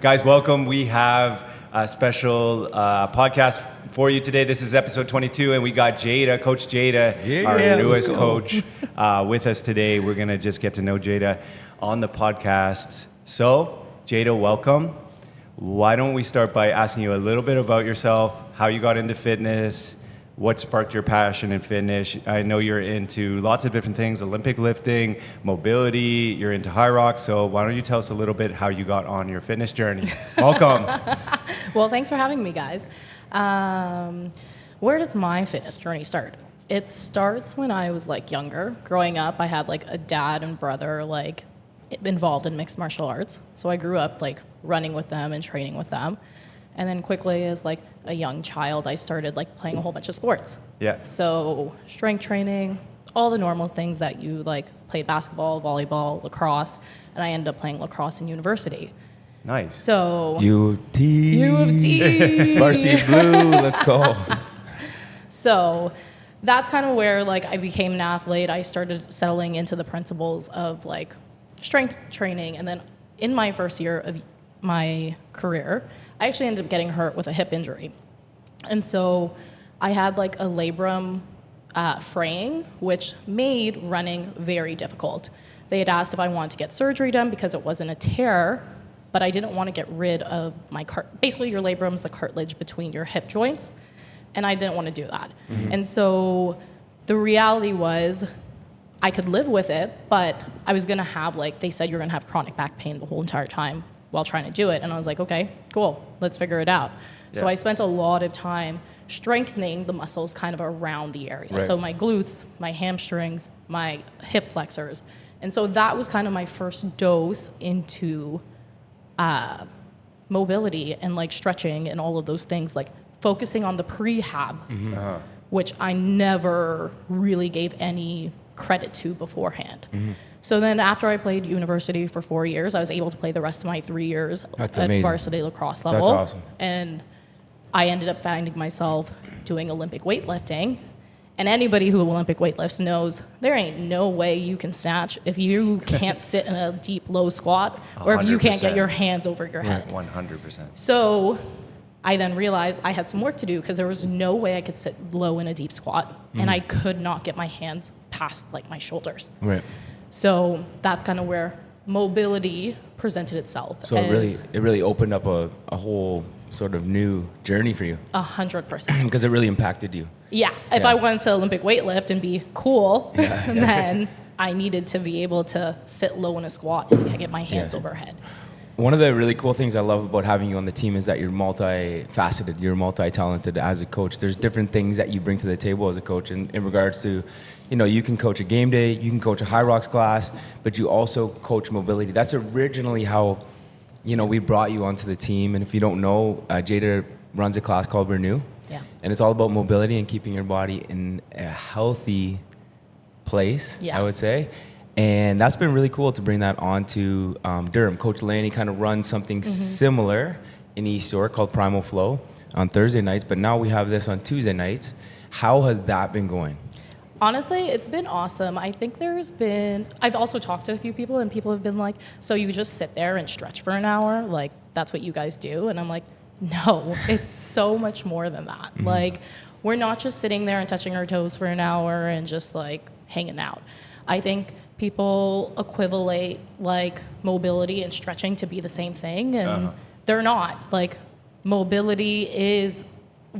Guys, welcome. We have a special podcast for you today. This is episode 22, and we got Jada, Coach Jada, our newest coach, with us today. We're going to just get to know Jada on the podcast. So, Jada, welcome. Why don't we start by asking you a little bit about yourself, how you got into fitness, what sparked your passion in fitness? I know you're into lots of different things, Olympic lifting, mobility, you're into HYROX. So why don't you tell us a little bit how you got on your fitness journey? Welcome. Well, thanks for having me, guys. Where does my fitness journey start? It starts when I was younger. Growing up, I had a dad and brother involved in mixed martial arts. So I grew up running with them and training with them. And then quickly as a young child, I started playing a whole bunch of sports. Yeah. So strength training, all the normal things that you played basketball, volleyball, lacrosse, and I ended up playing lacrosse in university. Nice. So U of T. Varsity Blue, let's go. So that's kind of where I became an athlete. I started settling into the principles of strength training, and then in my first year of my career, I actually ended up getting hurt with a hip injury. And so I had a labrum fraying, which made running very difficult. They had asked if I wanted to get surgery done because it wasn't a tear, but I didn't want to get rid of my basically your labrum's the cartilage between your hip joints, and I didn't want to do that. Mm-hmm. And so the reality was I could live with it, but I was going to have, they said you're going to have chronic back pain the whole entire time while trying to do it. And I was like, okay, cool, let's figure it out. Yeah. So I spent a lot of time strengthening the muscles kind of around the area. Right. So my glutes, my hamstrings, my hip flexors. And so that was kind of my first dose into mobility and stretching and all of those things, focusing on the prehab, which I never really gave any credit to beforehand. Mm-hmm. So then after I played university for 4 years, I was able to play the rest of my 3 years at varsity lacrosse level. That's awesome. And I ended up finding myself doing Olympic weightlifting. And anybody who Olympic weightlifts knows there ain't no way you can snatch if you can't sit in a deep, low squat or if you can't get your hands over your head. 100%. So I then realized I had some work to do because there was no way I could sit low in a deep squat, and I could not get my hands past my shoulders. Right. So that's kind of where mobility presented itself. So it really opened up a whole sort of new journey for you. 100%. Because it really impacted you. Yeah. If I wanted to Olympic weightlift and be cool, then I needed to be able to sit low in a squat and get my hands overhead. One of the really cool things I love about having you on the team is that you're multifaceted, you're multi-talented as a coach. There's different things that you bring to the table as a coach in regards to, you can coach a game day, you can coach a HYROX class, but you also coach mobility. That's originally how, we brought you onto the team. And if you don't know, Jada runs a class called Renew. Yeah. And it's all about mobility and keeping your body in a healthy place, I would say. And that's been really cool to bring that on to Durham. Coach Laney kind of runs something similar in East York called Primal Flow on Thursday nights, but now we have this on Tuesday nights. How has that been going? Honestly, it's been awesome. I think I've also talked to a few people, and people have been like, so you just sit there and stretch for an hour? That's what you guys do? And I'm like, no, it's so much more than that. Mm-hmm. We're not just sitting there and touching our toes for an hour and just hanging out. I think people equivalate mobility and stretching to be the same thing, and they're not. Mobility is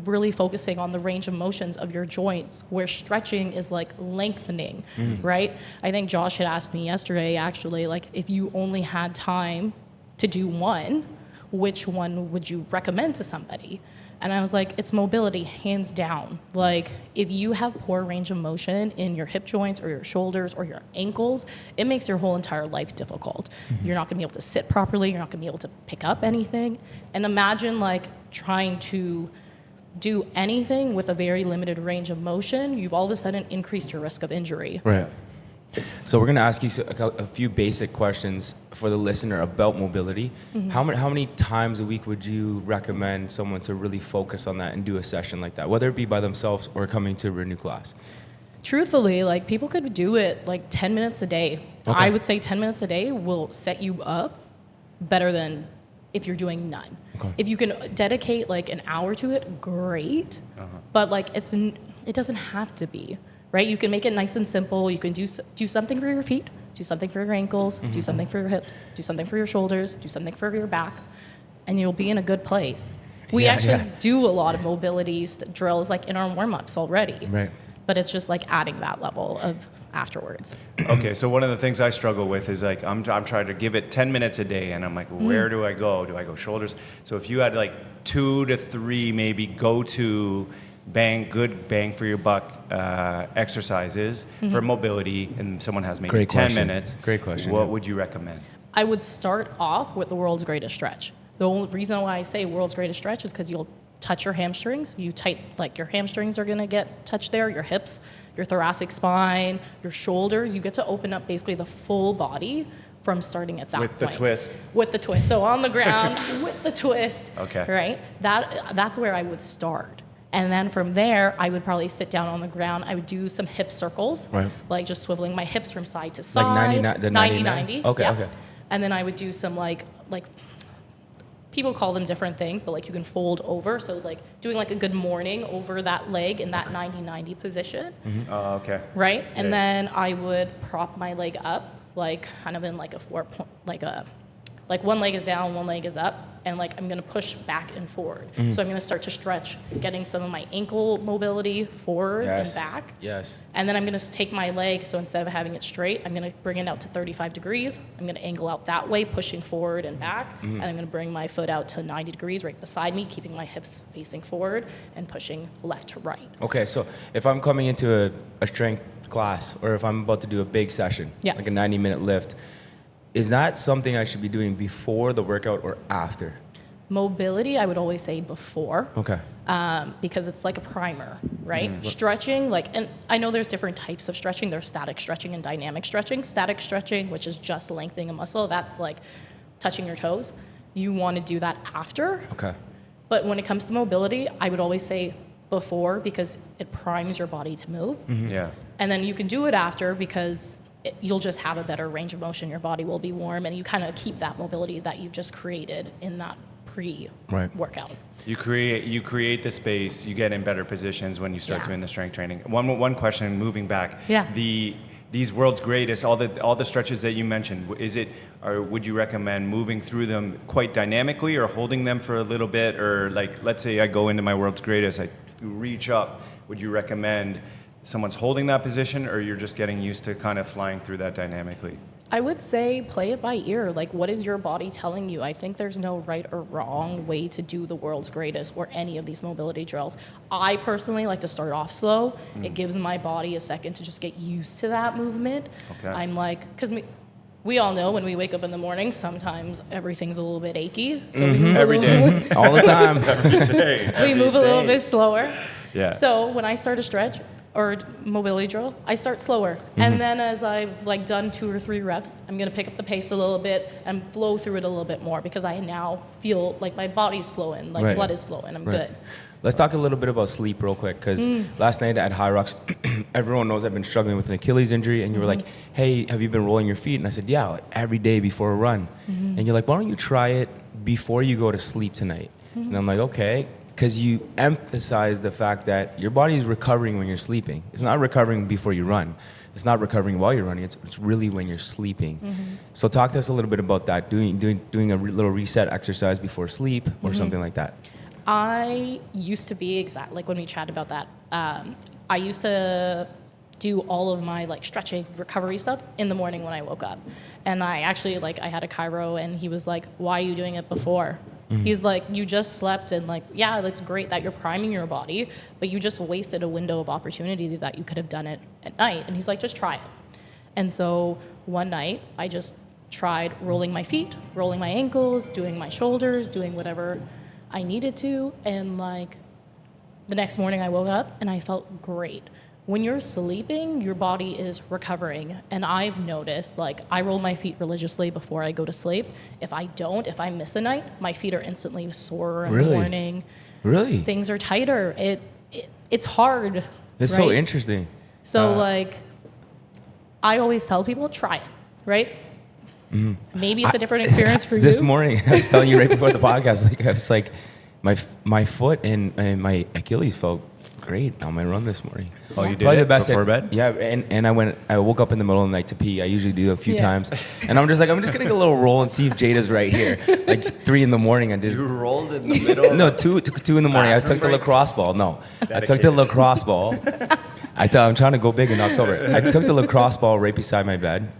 really focusing on the range of motions of your joints, where stretching is lengthening, right? I think Josh had asked me yesterday, actually, if you only had time to do one, which one would you recommend to somebody? And I was like, it's mobility, hands down. If you have poor range of motion in your hip joints or your shoulders or your ankles, it makes your whole entire life difficult. Mm-hmm. You're not gonna be able to sit properly. You're not gonna be able to pick up anything. And imagine trying to do anything with a very limited range of motion. You've all of a sudden increased your risk of injury. Right. So we're going to ask you a few basic questions for the listener about mobility. Mm-hmm. How many times a week would you recommend someone to really focus on that and do a session like that, whether it be by themselves or coming to a Renew class? Truthfully, people could do it 10 minutes a day. Okay. I would say 10 minutes a day will set you up better than if you're doing none. Okay. If you can dedicate like an hour to it, great. But like it doesn't have to be, right? You can make it nice and simple. You can do something for your feet, do something for your ankles, do something for your hips, do something for your shoulders, do something for your back, and you'll be in a good place. We actually do a lot of mobility drills like in our warm-ups already. Right. But it's just like adding that level of afterwards. Okay, so one of the things I struggle with is like I'm trying to give it 10 minutes a day, and I'm like, where do I go? Do I go shoulders? So if you had like 2 to 3 maybe go-to good bang for your buck exercises for mobility, and someone has maybe 10 minutes. Great question. What would you recommend? I would start off with the world's greatest stretch. The only reason why I say world's greatest stretch is because you'll touch your hamstrings. Your hamstrings are gonna get touched there, your hips, your thoracic spine, your shoulders. You get to open up basically the full body from starting at that point. With the twist. With the twist. So on the ground with the twist. Okay. Right? That's where I would start. And then from there, I would probably sit down on the ground. I would do some hip circles, like just swiveling my hips from side to side. Like 90-90. Okay, yeah. okay. And then I would do some like people call them different things, but like you can fold over. So like doing like a good morning over that leg in that 90-90 position. Oh, okay. Right? Yeah. And then I would prop my leg up, like kind of in like a like one leg is down, one leg is up, and like I'm gonna push back and forward. So I'm gonna start to stretch, getting some of my ankle mobility forward and back. Yes. And then I'm gonna take my leg, so instead of having it straight, I'm gonna bring it out to 35 degrees. I'm gonna angle out that way, pushing forward and back. And I'm gonna bring my foot out to 90 degrees right beside me, keeping my hips facing forward and pushing left to right. Okay, so if I'm coming into a strength class, or if I'm about to do a big session, like a 90-minute lift, is that something I should be doing before the workout or after? Mobility, I would always say before. Okay. Because it's like a primer, right? Stretching, and I know there's different types of stretching. There's static stretching and dynamic stretching. Static stretching, which is just lengthening a muscle, that's like touching your toes. You want to do that after. Okay. But when it comes to mobility, I would always say before, because it primes your body to move. Yeah. And then you can do it after, because you'll just have a better range of motion. Your body will be warm, and you kind of keep that mobility that you've just created in that pre-workout. You create the space. You get in better positions when you start doing the strength training. One question, moving back. Yeah. These world's greatest, all the stretches that you mentioned, would you recommend moving through them quite dynamically, or holding them for a little bit, or like let's say I go into my world's greatest, I reach up. Would you recommend someone's holding that position, or you're just getting used to kind of flying through that dynamically? I would say play it by ear. Like, what is your body telling you? I think there's no right or wrong way to do the world's greatest or any of these mobility drills. I personally like to start off slow. It gives my body a second to just get used to that movement. Okay. I'm like, because we all know when we wake up in the morning, sometimes everything's a little bit achy. So we move Every day. All the time. Every day. we move a little bit slower. Yeah. So when I start a stretch or mobility drill, I start slower. And then as I've done 2 or 3 reps, I'm gonna pick up the pace a little bit and flow through it a little bit more, because I now feel like my body's flowing, blood is flowing, I'm good. Let's talk a little bit about sleep real quick, because last night at HYROX, everyone knows I've been struggling with an Achilles injury, and you were like, hey, have you been rolling your feet? And I said, yeah, like every day before a run. And you're like, why don't you try it before you go to sleep tonight? And I'm like, okay. Because you emphasize the fact that your body is recovering when you're sleeping. It's not recovering before you run. It's not recovering while you're running. It's really when you're sleeping. So talk to us a little bit about that, doing a little reset exercise before sleep or something like that. I used to be like when we chat about that, I used to do all of my stretching recovery stuff in the morning when I woke up. And I actually I had a chiro, and he was like, why are you doing it before? He's like, you just slept, and yeah, that's great that you're priming your body, but you just wasted a window of opportunity that you could have done it at night. And he's like, just try it. And so one night I just tried rolling my feet, rolling my ankles, doing my shoulders, doing whatever I needed to. And the next morning I woke up and I felt great. When you're sleeping, your body is recovering. And I've noticed, I roll my feet religiously before I go to sleep. If I miss a night, my feet are instantly sore in the morning. Really? Things are tighter. It's hard. It's so interesting. So I always tell people, try it, right? Maybe it's a different experience for you. This morning, I was telling you right before the podcast, like I was like, my foot and my Achilles felt great on my run this morning. Oh, you did Probably it the best before bed? Yeah, and I woke up in the middle of the night to pee. I usually do a few times, and I'm just gonna get a little roll and see if Jada's right here. Like 3 in the morning, I did. You rolled in the middle. No, 2 in the morning. I Bathroom took the break? lacrosse ball. No, I took the Dedicated. lacrosse ball. I'm trying to go big in October. I took the lacrosse ball right beside my bed.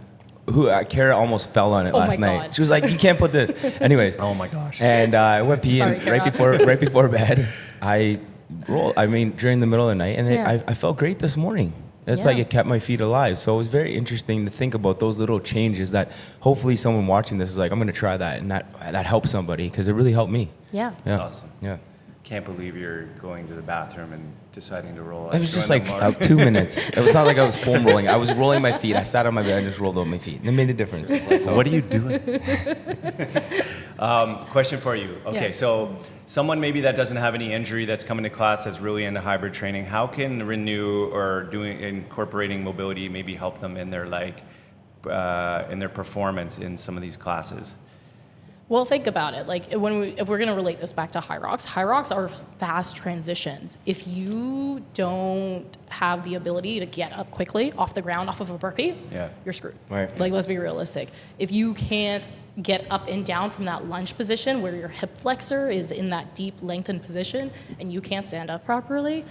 Kara almost fell on it Oh last my night. God. She was like, "You can't put this." Anyways. Oh my gosh. And I went pee, Sorry, and Kara. right before bed, I rolled. I mean, during the middle of the night, and Yeah. I felt great this morning. It's Yeah. like it kept my feet alive. So it was very interesting to think about those little changes that hopefully someone watching this is like, I'm going to try that, and that helps somebody because it really helped me. Yeah. Yeah. That's awesome. Yeah. Can't believe you're going to the bathroom and deciding to roll. It was just Join like the march. 2 minutes. It was not like I was foam rolling. I was rolling my feet. I sat on my bed and just rolled up my feet. And it made a difference. So what are you doing? Question for you. Okay, Yeah. so someone maybe that doesn't have any injury that's coming to class that's really into hybrid training, how can Renew or incorporating mobility maybe help them in their in their performance in some of these classes? Well, think about it. Like if we're going to relate this back to HYROX are fast transitions. If you don't have the ability to get up quickly off the ground, off of a burpee, you're screwed. Right. Like, let's be realistic. If you can't get up and down from that lunge position where your hip flexor is in that deep lengthened position and you can't stand up properly,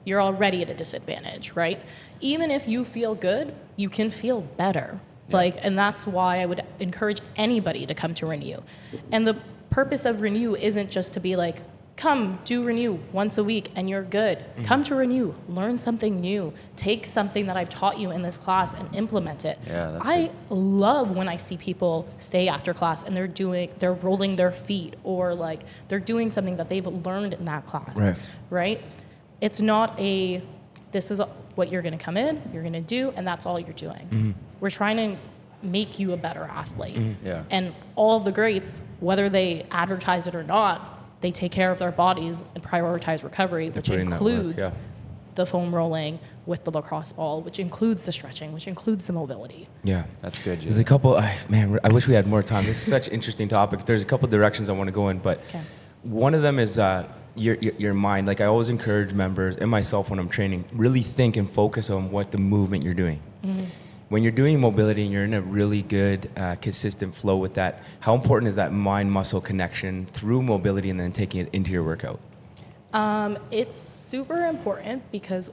you're already at a disadvantage, right? Even if you feel good, you can feel better. And that's why I would encourage anybody to come to Renew. And the purpose of Renew isn't just to be like, come do Renew once a week and you're good. Mm-hmm. Come to Renew, learn something new, take something that I've taught you in this class and implement it. Yeah, that's I love when I see people stay after class and they're rolling their feet or like they're doing something that they've learned in that class, right? It's not this is what you're going to come in, you're going to do, and that's all you're doing. Mm-hmm. We're trying to make you a better athlete. Mm-hmm. Yeah. And all of the greats, whether they advertise it or not, they take care of their bodies and prioritize recovery, which includes the foam rolling with the lacrosse ball, which includes the stretching, which includes the mobility. Yeah. That's good, Jay. There's a couple, I wish we had more time. This is such interesting topics. There's a couple directions I want to go in, but one of them is your mind. Like I always encourage members and myself when I'm training, really think and focus on what the movement you're doing. Mm-hmm. When you're doing mobility and you're in a really good, consistent flow with that, how important is that mind-muscle connection through mobility and then taking it into your workout? It's super important because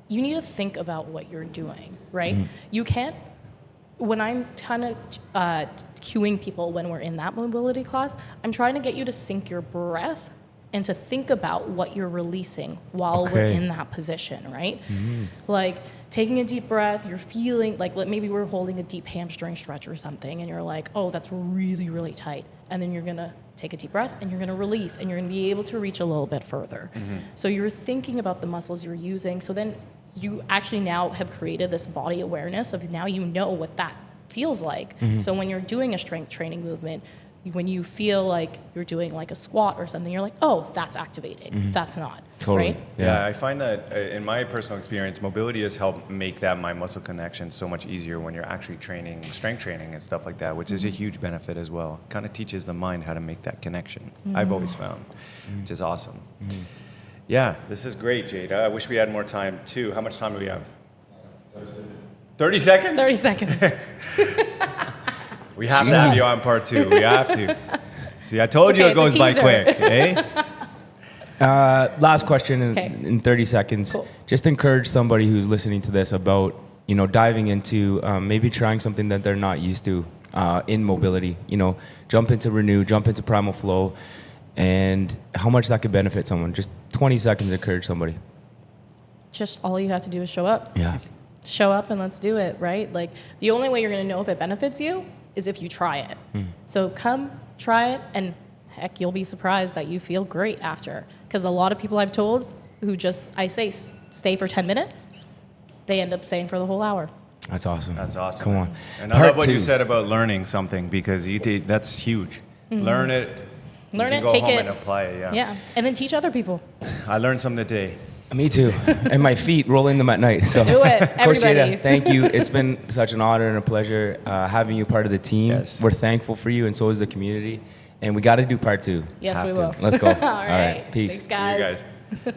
you need to think about what you're doing, right? Mm-hmm. You can't, when I'm kind of cueing people when we're in that mobility class, I'm trying to get you to sync your breath and to think about what you're releasing while we're in that position, right? Mm-hmm. Like taking a deep breath, you're feeling like maybe we're holding a deep hamstring stretch or something and you're like, oh, that's really, really tight. And then you're gonna take a deep breath and you're gonna release and you're gonna be able to reach a little bit further. Mm-hmm. So you're thinking about the muscles you're using. So then you actually now have created this body awareness of now you know what that feels like. Mm-hmm. So when you're doing a strength training movement, when you feel like you're doing like a squat or something, you're like, oh, that's activating. Mm-hmm. That's not. Totally. Right? Yeah, I find that in my personal experience, mobility has helped make that mind-muscle connection so much easier when you're actually training, strength training and stuff like that, which is a huge benefit as well. Kind of teaches the mind how to make that connection, I've always found, which is awesome. Yeah, this is great, Jada. I wish we had more time too. How much time do we have? 30 seconds? 30 seconds. We have to have you on part 2. We have to. See, I told you it goes by quick, eh? Last question in 30 seconds. Cool. Just encourage somebody who's listening to this about, diving into maybe trying something that they're not used to in mobility. Jump into Renew, jump into Primal Flow, and how much that could benefit someone. Just 20 seconds, encourage somebody. Just all you have to do is show up. Yeah. Show up and let's do it, right? Like the only way you're going to know if it benefits you is if you try it. So come, try it, and heck, you'll be surprised that you feel great after. Because a lot of people I've told who I say stay for 10 minutes, they end up staying for the whole hour. That's awesome. That's awesome. Come on. And I love what you said about learning something because that's huge. Mm-hmm. Learn it. Learn you it, can go take home it. and apply it, Yeah, and then teach other people. I learned something today. Me too. And my feet, rolling them at night. So, Do it, Coach everybody. Jada, thank you. It's been such an honor and a pleasure having you part of the team. Yes. We're thankful for you, and so is the community. And we got to do part 2. Yes, we Have to. will. Let's go. All right. Peace. Thanks, guys. See you guys.